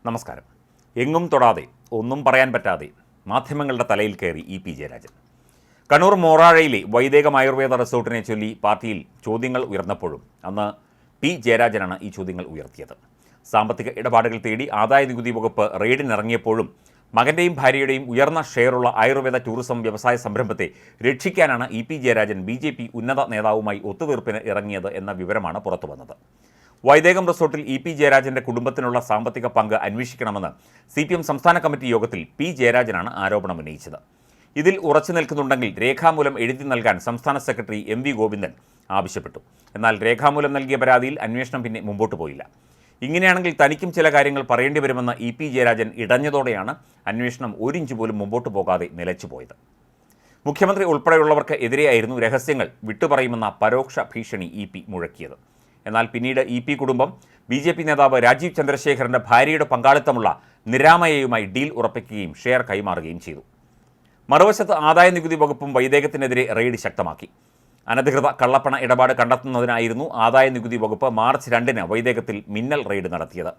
നമസ്കാരം. എങ്ങും തൊടാതെ ഒന്നും പറയാൻ പറ്റാതെ മാധ്യമങ്ങളുടെ തലയിൽ കയറി പി ജയരാജൻ. കണ്ണൂർ മോറാഴയിലെ വൈദേകം ആയുർവേദ റിസോർട്ടിനെ ചൊല്ലി പാർട്ടിയിൽ ചോദ്യങ്ങൾ ഉയർന്നപ്പോഴും അന്ന് പി ജയരാജനാണ് ഈ ചോദ്യങ്ങൾ ഉയർത്തിയത്. സാമ്പത്തിക ഇടപാടുകൾ തേടി ആദായനികുതി വകുപ്പ് റെയ്ഡിനിറങ്ങിയപ്പോഴും മകൻ്റെയും ഭാര്യയുടെയും ഉയർന്ന ഷെയറുള്ള ആയുർവേദ ടൂറിസം വ്യവസായ സംരംഭത്തെ രക്ഷിക്കാനാണ് പി ജയരാജൻ BJP ഉന്നത നേതാവുമായി ഒത്തുതീർപ്പിന് ഇറങ്ങിയത് എന്ന വിവരമാണ് പുറത്തുവന്നത്. വൈദേകം റിസോർട്ടിൽ പി ജയരാജൻ്റെ കുടുംബത്തിനുള്ള സാമ്പത്തിക പങ്ക് അന്വേഷിക്കണമെന്ന് CPM സംസ്ഥാന കമ്മിറ്റി യോഗത്തിൽ പി ജയരാജനാണ് ആരോപണം ഉന്നയിച്ചത്. ഇതിൽ ഉറച്ചു നിൽക്കുന്നുണ്ടെങ്കിൽ രേഖാമൂലം എഴുതി നൽകാൻ സംസ്ഥാന സെക്രട്ടറി MV ഗോവിന്ദൻ ആവശ്യപ്പെട്ടു. എന്നാൽ രേഖാമൂലം നൽകിയ പരാതിയിൽ അന്വേഷണം പിന്നെ മുമ്പോട്ട് പോയില്ല. ഇങ്ങനെയാണെങ്കിൽ തനിക്കും ചില കാര്യങ്ങൾ പറയേണ്ടി വരുമെന്ന് പി ജയരാജൻ ഇടഞ്ഞതോടെയാണ് അന്വേഷണം ഒരിഞ്ച് പോലും മുമ്പോട്ട് പോകാതെ നിലച്ചുപോയത്. മുഖ്യമന്ത്രി ഉൾപ്പെടെയുള്ളവർക്ക് എതിരെയായിരുന്നു രഹസ്യങ്ങൾ വിട്ടുപറയുമെന്ന പരോക്ഷ ഭീഷണി പി മുഴക്കിയത്. എന്നാൽ പിന്നീട് പി കുടുംബം BJP നേതാവ് രാജീവ് ചന്ദ്രശേഖറിൻ്റെ ഭാര്യയുടെ പങ്കാളിത്തമുള്ള നിരാമയയുമായി ഡീൽ ഉറപ്പിക്കുകയും ഷെയർ കൈമാറുകയും ചെയ്തു. മറുവശത്ത് ആദായനികുതി വകുപ്പും വൈദേകത്തിനെതിരെ റെയ്ഡ് ശക്തമാക്കി. അനധികൃത കള്ളപ്പണ ഇടപാട് കണ്ടെത്തുന്നതിനായിരുന്നു ആദായനികുതി വകുപ്പ് മാർച്ച് 2-ന് വൈദേകത്തിൽ മിന്നൽ റെയ്ഡ് നടത്തിയത്.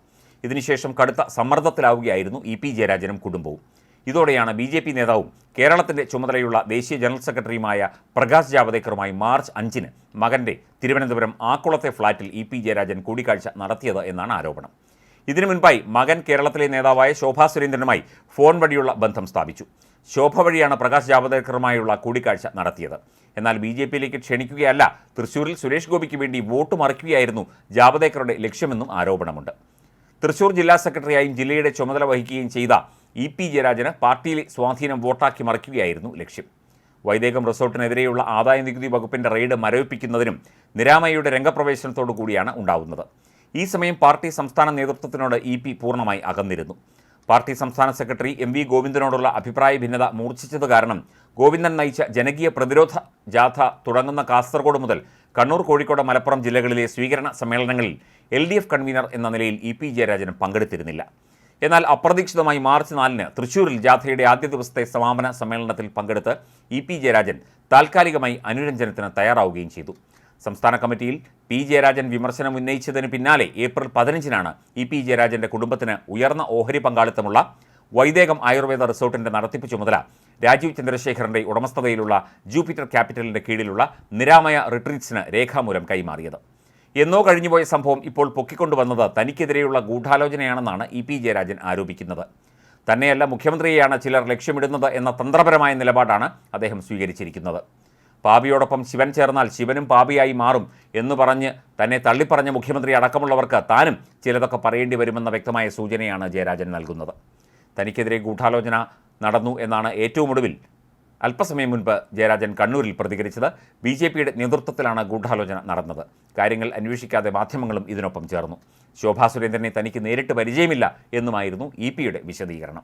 ഇതിനുശേഷം കടുത്ത സമ്മർദ്ദത്തിലാവുകയായിരുന്നു പി ജയരാജനും കുടുംബവും. ഇതോടെയാണ് BJP നേതാവും കേരളത്തിൻ്റെ ചുമതലയുള്ള ദേശീയ ജനറൽ സെക്രട്ടറിയുമായ പ്രകാശ് ജാവദേക്കറുമായി മാർച്ച് 5-ന് മകൻ്റെ തിരുവനന്തപുരം ആക്കുളത്തെ ഫ്ളാറ്റിൽ പി ജയരാജൻ കൂടിക്കാഴ്ച നടത്തിയത് എന്നാണ് ആരോപണം. ഇതിനു മുൻപായി മകൻ കേരളത്തിലെ നേതാവായ ശോഭാ സുരേന്ദ്രനുമായി ഫോൺ വഴിയുള്ള ബന്ധം സ്ഥാപിച്ചു. ശോഭ വഴിയാണ് പ്രകാശ് ജാവദേക്കറുമായുള്ള കൂടിക്കാഴ്ച നടത്തിയത്. എന്നാൽ BJPയിലേക്ക് ക്ഷണിക്കുകയല്ല, തൃശ്ശൂരിൽ സുരേഷ് ഗോപിക്ക് വേണ്ടി വോട്ട് മറിക്കുകയായിരുന്നു ജാവദേക്കറുടെ ലക്ഷ്യമെന്നും ആരോപണമുണ്ട്. തൃശ്ശൂർ ജില്ലാ സെക്രട്ടറിയായും ജില്ലയുടെ ചുമതല വഹിക്കുകയും ചെയ്ത പി ജയരാജന് പാർട്ടിയിലെ സ്വാധീനം വോട്ടാക്കി മറിക്കുകയായിരുന്നു ലക്ഷ്യം. വൈദേകം റിസോർട്ടിനെതിരെയുള്ള ആദായനികുതി വകുപ്പിൻ്റെ റെയ്ഡ് മരവിപ്പിക്കുന്നതിനും നിരാമയയുടെ രംഗപ്രവേശനത്തോടു കൂടിയാണ് ഉണ്ടാവുന്നത്. ഈ സമയം പാർട്ടി സംസ്ഥാന നേതൃത്വത്തിനോട് പി പൂർണ്ണമായി അകന്നിരുന്നു. പാർട്ടി സംസ്ഥാന സെക്രട്ടറി MV ഗോവിന്ദനോടുള്ള അഭിപ്രായ ഭിന്നത മൂർച്ഛിച്ചത് കാരണം ഗോവിന്ദൻ നയിച്ച ജനകീയ പ്രതിരോധ ജാഥ തുടങ്ങുന്ന കാസർഗോഡ് മുതൽ കണ്ണൂർ, കോഴിക്കോട്, മലപ്പുറം ജില്ലകളിലെ സ്വീകരണ സമ്മേളനങ്ങളിൽ LDF കൺവീനർ എന്ന നിലയിൽ പി ജയരാജൻ പങ്കെടുത്തിരുന്നില്ല. എന്നാൽ അപ്രതീക്ഷിതമായി മാർച്ച് 4-ന് തൃശ്ശൂരിൽ ജാഥയുടെ ആദ്യ ദിവസത്തെ സമാപന സമ്മേളനത്തിൽ പങ്കെടുത്ത് പി ജയരാജൻ താൽക്കാലികമായി അനുരഞ്ജനത്തിന് തയ്യാറാവുകയും ചെയ്തു. സംസ്ഥാന കമ്മിറ്റിയിൽ പി ജയരാജൻ വിമർശനം ഉന്നയിച്ചതിന് പിന്നാലെ ഏപ്രിൽ 15-നാണ് പി ജയരാജൻ്റെ കുടുംബത്തിന് ഉയർന്ന ഓഹരി പങ്കാളിത്തമുള്ള വൈദേകം ആയുർവേദ റിസോർട്ടിൻ്റെ നടത്തിപ്പ് ചുമതല രാജീവ് ചന്ദ്രശേഖറിൻ്റെ ഉടമസ്ഥതയിലുള്ള ജൂപ്പിറ്റർ ക്യാപിറ്റലിൻ്റെ കീഴിലുള്ള നിരാമയ റിട്രീറ്റ്സിന് രേഖാമൂലം കൈമാറിയത്. എന്നോ കഴിഞ്ഞുപോയ സംഭവം ഇപ്പോൾ പൊക്കിക്കൊണ്ടുവന്നത് തനിക്കെതിരെയുള്ള ഗൂഢാലോചനയാണെന്നാണ് പി ജയരാജൻ ആരോപിക്കുന്നത്. തന്നെയല്ല, മുഖ്യമന്ത്രിയെയാണ് ചിലർ ലക്ഷ്യമിടുന്നത് എന്ന തന്ത്രപരമായ നിലപാടാണ് അദ്ദേഹം സ്വീകരിച്ചിരിക്കുന്നത്. പാപിയോടൊപ്പം ശിവൻ ചേർന്നാൽ ശിവനും പാപിയായി മാറും എന്ന് പറഞ്ഞ് തന്നെ തള്ളിപ്പറഞ്ഞ മുഖ്യമന്ത്രി അടക്കമുള്ളവർക്ക് താനും ചിലതൊക്കെ പറയേണ്ടി വരുമെന്ന വ്യക്തമായ സൂചനയാണ് ജയരാജൻ നൽകുന്നത്. തനിക്കെതിരെ ഗൂഢാലോചന നടന്നു എന്നാണ് ഏറ്റവും ഒടുവിൽ അല്പസമയം മുൻപ് ജയരാജൻ കണ്ണൂരിൽ പ്രതികരിച്ചത്. BJPയുടെ നേതൃത്വത്തിലാണ് ഗൂഢാലോചന നടന്നത്. കാര്യങ്ങൾ അന്വേഷിക്കാതെ മാധ്യമങ്ങളും ഇതിനൊപ്പം ചേർന്നു. ശോഭാ സുരേന്ദ്രനെ തനിക്ക് നേരിട്ട് പരിചയമില്ല എന്നുമായിരുന്നു പിയുടെ വിശദീകരണം.